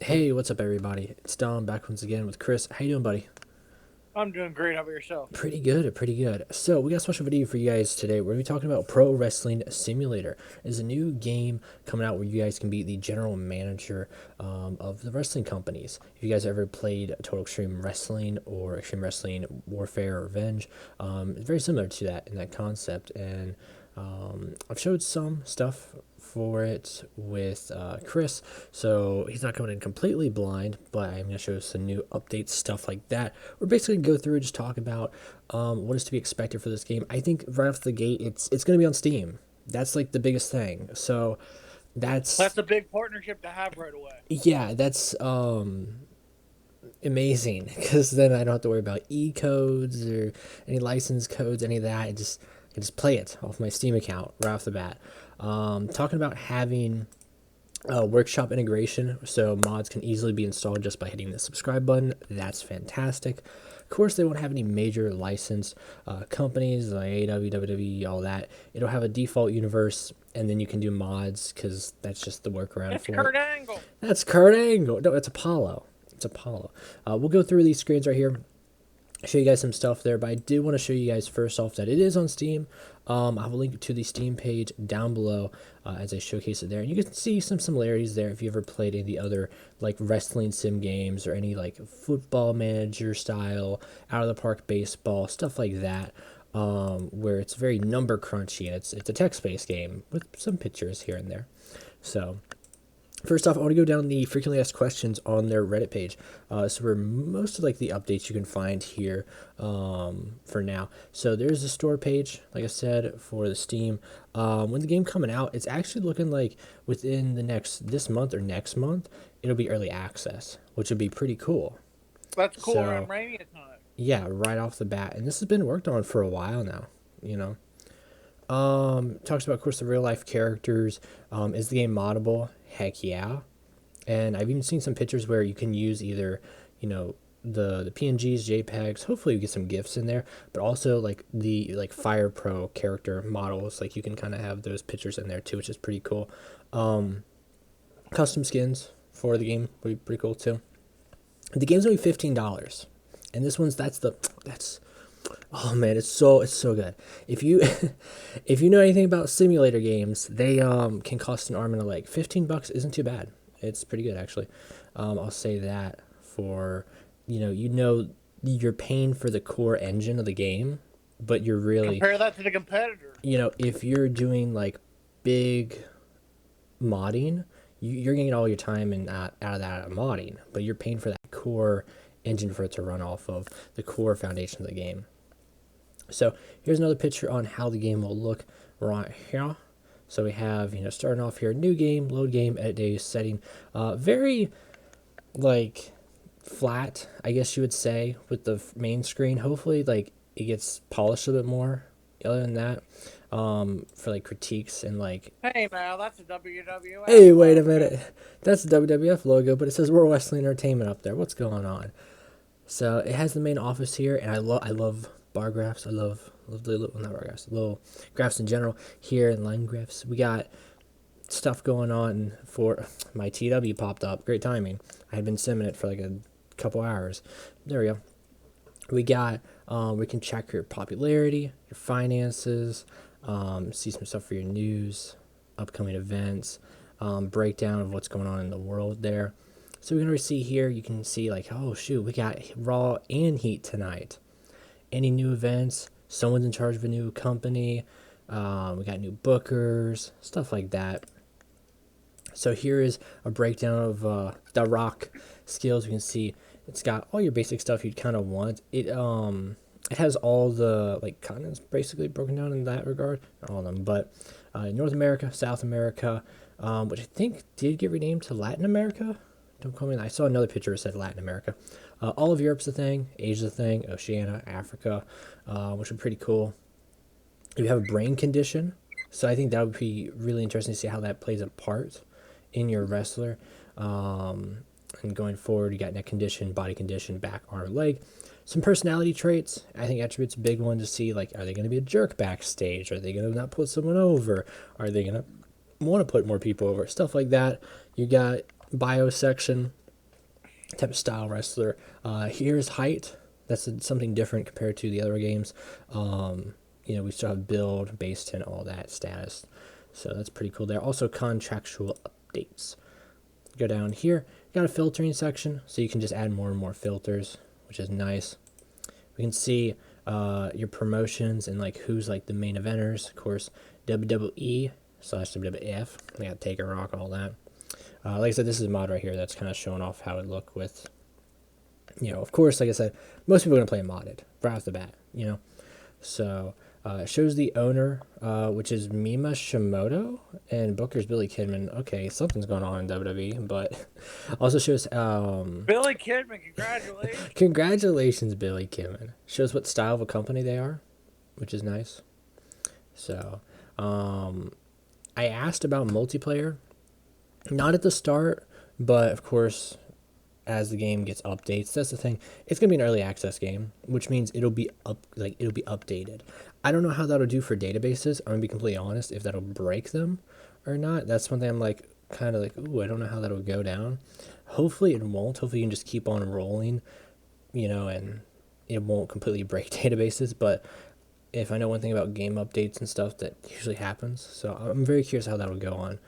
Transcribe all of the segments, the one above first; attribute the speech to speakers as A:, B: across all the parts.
A: Hey, what's up, everybody? It's Dom back once again with Chris. How you doing, buddy?
B: I'm doing great. How about yourself?
A: Pretty good, pretty good. So we got a special video for you guys today. We're gonna be talking about Pro Wrestling Simulator. It's a new game coming out where you guys can be the general manager of the wrestling companies. If you guys ever played Total Extreme Wrestling or Extreme Wrestling Warfare or Revenge, it's very similar to that in that concept. And I've showed some stuff for it with Chris, so he's not coming in completely blind, but I'm going to show some new updates, stuff like that. We're basically going to go through and just talk about what is to be expected for this game. I think right off the gate, it's going to be on Steam. That's like the biggest thing. So that's,
B: That's a big partnership to have right away.
A: yeah, that's amazing because then I don't have to worry about e-codes or any license codes, any of that. I just play it off my Steam account right off the bat. Talking about having workshop integration, so mods can easily be installed just by hitting the subscribe button. That's fantastic. Of course, they won't have any major licensed companies like AEW, WWE, all that. It'll have a default universe, and then you can do mods because that's just the workaround
B: It's
A: for it.
B: Kurt Angle.
A: That's Kurt Angle. No, it's Apollo. It's Apollo. We'll go through these screens right here, show you guys some stuff there, but I did want to show you guys first off that it is on Steam. I will link to the Steam page down below as I showcase it there. And you can see some similarities there if you ever played any of the other like wrestling sim games or any like football manager style, out of the park baseball, stuff like that. Where it's very number crunchy and it's a text-based game with some pictures here and there. So first off, I want to go down the frequently asked questions on their Reddit page. So where most of like the updates you can find here for now. So there's the store page, like I said, for the Steam. When the game coming out, it's actually looking like within this month or next month, it'll be early access, which would be pretty cool.
B: That's cool around
A: So
B: Rainy time.
A: yeah, right off the bat, and this has been worked on for a while now. You know. Talks about, of course, the real life characters. Is the game moddable? Heck yeah. And I've even seen some pictures where you can use either, the PNGs, JPEGs. Hopefully, you get some GIFs in there, but also like the Fire Pro character models. Like you can kind of have those pictures in there too, which is pretty cool. Custom skins for the game would be pretty cool too. The game's only $15, and this one's that's oh man, it's so good. If you if you know anything about simulator games, they can cost an arm and a leg. $15 isn't too bad. It's pretty good actually. I'll say that for you're paying for the core engine of the game, but you're really
B: Compare that to the competitor.
A: if you're doing like big modding, you're gonna get all your time and out of that modding, but you're paying for that core engine for it to run off of the core foundation of the game. So here's another picture on how the game will look right here. So we have, starting off here, new game, load game, edit days, setting. Very, like, flat, I guess you would say, with the main screen. Hopefully, like, it gets polished a bit more. Other than that, for, like, critiques and, like,
B: Hey, man, that's a WWF
A: hey, wait a
B: logo.
A: minute. That's the WWF logo, but it says World Wrestling Entertainment up there. What's going on? So it has the main office here, and I love bar graphs. I love the little, not bar graphs, little graphs in general. Here in line graphs, we got stuff going on for my TW popped up. Great timing. I had been simming it for like a couple hours. There we go. We got we can check your popularity, your finances, see some stuff for your news, upcoming events, breakdown of what's going on in the world there. So we're gonna see here. You can see like, oh shoot, we got Raw and Heat tonight. Any new events? Someone's in charge of a new company. We got new bookers, stuff like that. So here is a breakdown of the Rock skills. You can see it's got all your basic stuff you'd kind of want. It has all the like continents basically broken down in that regard. Not all of them, but North America, South America, which I think did get renamed to Latin America. Don't call me that. I saw another picture that said Latin America. All of Europe's a thing, Asia's a thing, Oceania, Africa, which would be pretty cool. You have a brain condition, so I think that would be really interesting to see how that plays a part in your wrestler. And going forward, you got neck condition, body condition, back, arm, leg. Some personality traits. I think attributes a big one to see, like, are they going to be a jerk backstage? Are they going to not put someone over? Are they going to want to put more people over? Stuff like that. You got bio section. type of style wrestler. Here's height. That's something different compared to the other games. We still have build, base 10, all that status. So that's pretty cool there. Also, contractual updates. Go down here. Got a filtering section, so you can just add more and more filters, which is nice. We can see your promotions and like who's like the main eventers. Of course, WWE/WWF. I got Taker, Rock, all that. Like I said, this is a mod right here that's kind of showing off how it look with, of course, like I said, most people are going to play it modded right off the bat, So it shows the owner, which is Mima Shimoto, and Booker's Billy Kidman. Okay, something's going on in WWE, but also shows...
B: Billy Kidman, congratulations.
A: Congratulations, Billy Kidman. Shows what style of a company they are, which is nice. So, I asked about multiplayer. Not at the start, but of course, as the game gets updates, that's the thing. It's gonna be an early access game, which means it'll be updated. I don't know how that'll do for databases. I'm gonna be completely honest, if that'll break them or not. That's one thing I'm like kind of like, ooh, I don't know how that'll go down. Hopefully it won't. Hopefully you can just keep on rolling, and it won't completely break databases. But if I know one thing about game updates and stuff, that usually happens. So I'm very curious how that'll go on.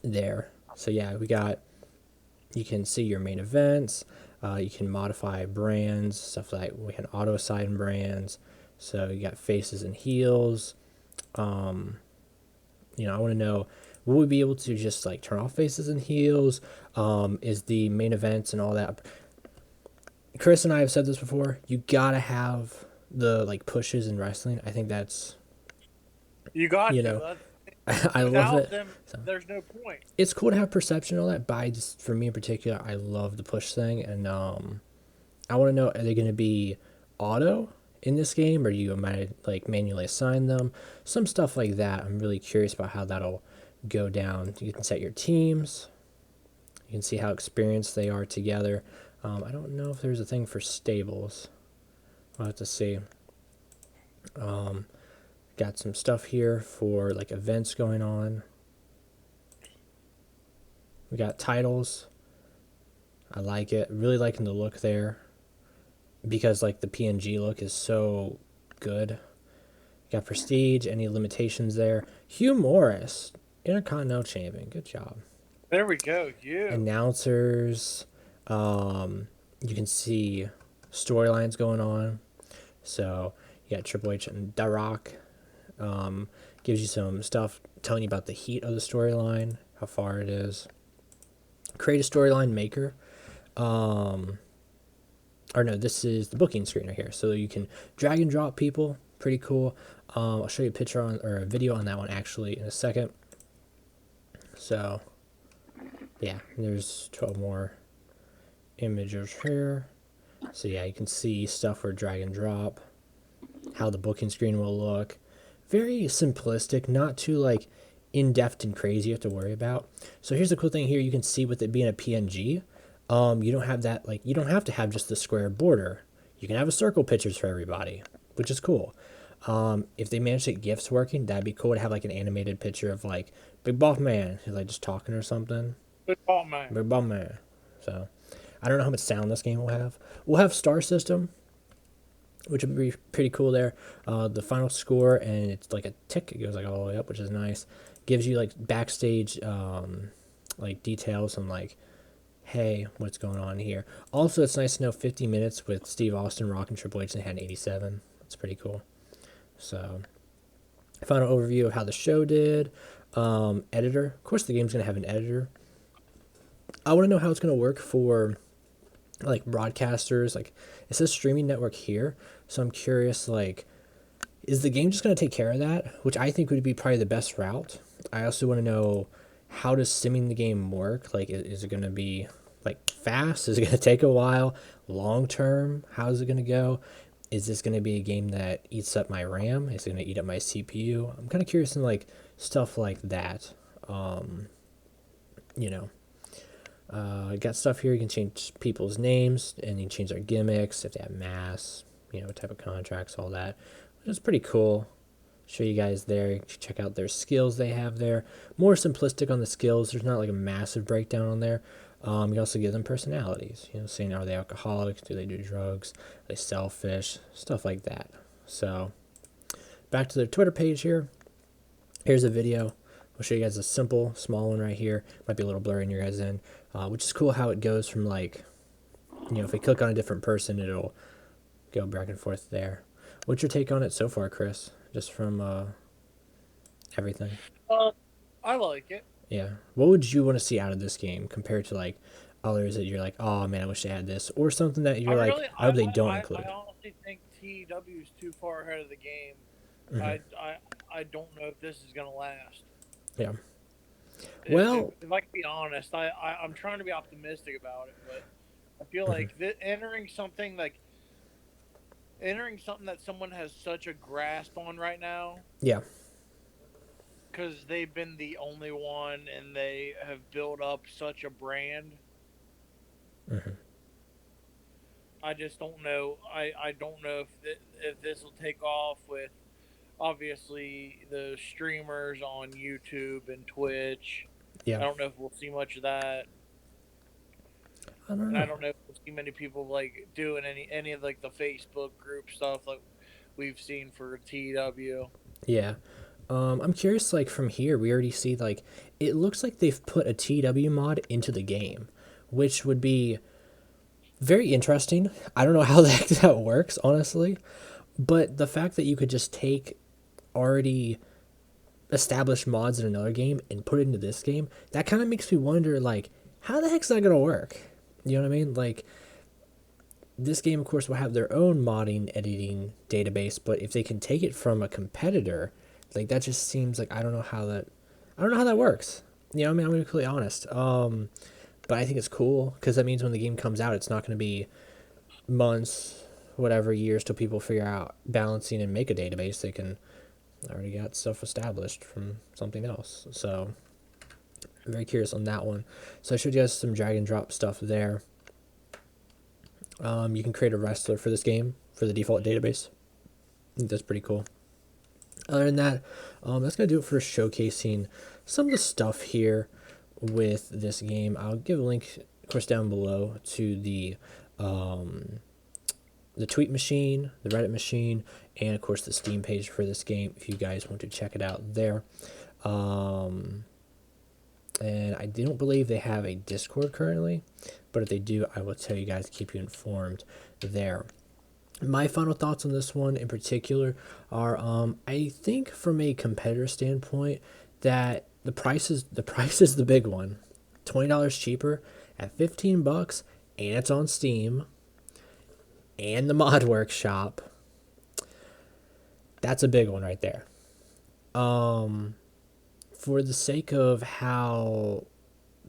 A: There. So yeah, you can see your main events. You can modify brands, stuff like we can auto assign brands. So you got faces and heels. I want to know, will we be able to just like turn off faces and heels? Is the main events and all that? Chris and I have said this before. You gotta have the like pushes in wrestling. I think that's
B: You got to.
A: I love it.
B: Them, there's no point.
A: It's cool to have perception and all that, but for me in particular, I love the push thing, and I want to know, are they going to be auto in this game, or you might like manually assign them? Some stuff like that. I'm really curious about how that'll go down. You can set your teams. You can see how experienced they are together. I don't know if there's a thing for stables. I'll have to see. Got some stuff here for like events going on. We got titles. I like it. Really liking the look there, because like the PNG look is so good. Got prestige. Any limitations there? Hugh Morris, Intercontinental Champion. Good job.
B: There we go. Yeah.
A: Announcers. You can see storylines going on. So you got Triple H and The Rock. Gives you some stuff telling you about the heat of the storyline, how far it is. Create a storyline maker. This is the booking screen right here. So you can drag and drop people. Pretty cool. I'll show you a picture or a video on that one actually in a second. So yeah, there's 12 more images here. So yeah, you can see stuff for drag and drop, how the booking screen will look. Very simplistic, not too like in-depth and crazy you have to worry about. So here's the cool thing here. You can see with it being a PNG, you don't have that, like, you don't have to have just the square border. You can have a circle pictures for everybody, which is cool. If they manage to get GIFs working, that'd be cool to have like an animated picture of like Big Boss Man, who's like just talking or something.
B: Big Boss Man.
A: Big Boss Man. So I don't know how much sound this game will have. We'll have star system, which would be pretty cool there. The final score, and it's like a tick. It goes like all the way up, which is nice. Gives you like backstage like details on like, hey, what's going on here. Also, it's nice to know 50 minutes with Steve Austin, Rock, and Triple H, and had 87. That's pretty cool. So, final overview of how the show did. Editor. Of course, the game's going to have an editor. I want to know how it's going to work for like broadcasters. Like, it says streaming network here, so I'm curious, like, is the game just going to take care of that, which I think would be probably the best route. I also want to know, how does simming the game work? Like, is it going to be like fast? Is it going to take a while? Long term, how is it going to go? Is this going to be a game that eats up my RAM? Is it going to eat up my CPU? I'm kind of curious in like stuff like that. Got stuff here. You can change people's names, and you can change their gimmicks if they have masks, type of contracts, all that. Which is pretty cool. show you guys there. You can check out their skills they have there. More simplistic on the skills. There's not like a massive breakdown on there. You also give them personalities. Saying are they alcoholics? Do they do drugs? Are they selfish? Stuff like that. So back to their Twitter page here. Here's a video. I'll show you guys a simple, small one right here. Might be a little blurry in your guys' end, which is cool how it goes from like, if we click on a different person, it'll go back and forth there. What's your take on it so far, Chris? Just from everything.
B: I like it.
A: Yeah. What would you want to see out of this game compared to like others that you're like, oh man, I wish they had this, or something that you're I hope they don't include.
B: I honestly think TEW is too far ahead of the game. I don't know if this is gonna last.
A: Yeah.
B: If I can be honest, I'm trying to be optimistic about it, but I feel like entering something that someone has such a grasp on right now.
A: Yeah.
B: Because they've been the only one, and they have built up such a brand. I just don't know. I don't know if this will take off with, obviously, the streamers on YouTube and Twitch.
A: Yeah.
B: I don't know if we'll see much of that.
A: I don't know.
B: And I don't know if we'll see many people like doing any of like the Facebook group stuff like we've seen for TW.
A: Yeah. I'm curious, like, from here, we already see, like, it looks like they've put a TW mod into the game, which would be very interesting. I don't know how the heck that works, honestly, but the fact that you could just take already established mods in another game and put it into this game, that kind of makes me wonder, like, how the heck's that going to work? You know what I mean? Like, this game, of course, will have their own modding, editing database, but if they can take it from a competitor, like, that just seems like I don't know how that works. I'm going to be completely honest. But I think it's cool because that means when the game comes out, it's not going to be months, whatever, years till people figure out balancing and make a database. They can already got stuff established from something else. So I'm very curious on that one. So I showed you guys some drag and drop stuff there. You can create a wrestler for this game for the default database. I think that's pretty cool. Other than that, that's going to do it for showcasing some of the stuff here with this game. I'll give a link, of course, down below to the tweet machine, the Reddit machine, and, of course, the Steam page for this game if you guys want to check it out there. And I don't believe they have a Discord currently, but if they do, I will tell you guys, keep you informed there. My final thoughts on this one in particular are, I think from a competitor standpoint, that the price is the big one. $20 cheaper at $15, and it's on Steam, and the Mod Workshop. That's a big one right there. For the sake of how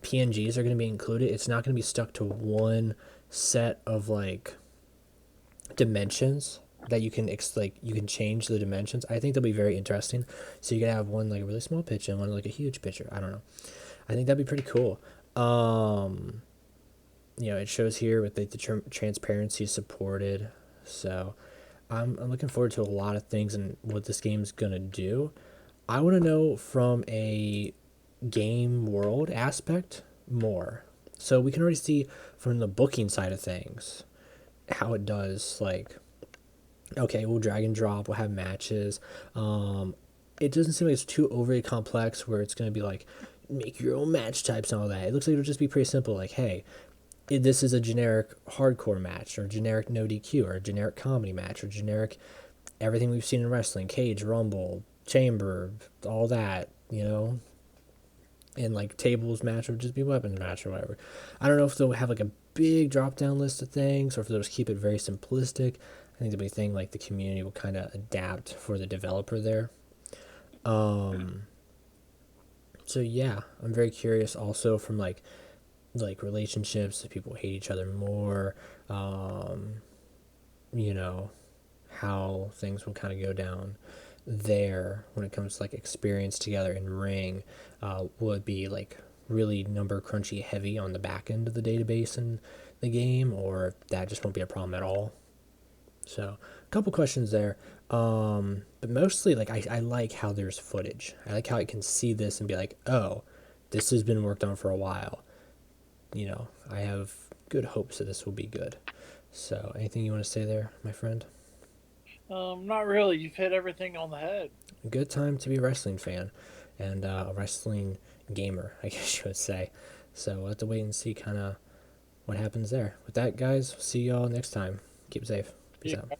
A: PNGs are going to be included, it's not going to be stuck to one set of like dimensions that you can you can change the dimensions. I think they'll be very interesting. So you can have one like a really small picture and one like a huge picture. I don't know. I think that'd be pretty cool. It shows here with the transparency supported. So I'm looking forward to a lot of things and what this game's gonna do. I want to know from a game world aspect more. So we can already see from the booking side of things how it does, like, okay, we'll drag and drop, we'll have matches. It doesn't seem like it's too overly complex where it's going to be like, make your own match types and all that. It looks like it'll just be pretty simple, like, hey, this is a generic hardcore match, or generic no DQ, or a generic comedy match, or generic everything we've seen in wrestling, cage, rumble, chamber, all that, and like tables match would just be weapons match or whatever. I don't know if they'll have like a big drop down list of things or if they'll just keep it very simplistic. I think the big thing, like, the community will kind of adapt for the developer there. So yeah, I'm very curious also from like relationships, if people hate each other more, how things will kind of go down there when it comes to like experience together in ring. Would be like really number crunchy heavy on the back end of the database in the game, or that just won't be a problem at all. So, a couple questions there. But mostly, like, I like how there's footage. I like how I can see this and be like, oh, this has been worked on for a while. I have good hopes that this will be good. So, anything you want to say there, my friend?
B: Not really. You've hit everything on the head.
A: A good time to be a wrestling fan and a wrestling gamer, I guess you would say. So, we'll have to wait and see kind of what happens there. With that, guys, see y'all next time. Keep safe. Peace
B: Yeah.
A: out.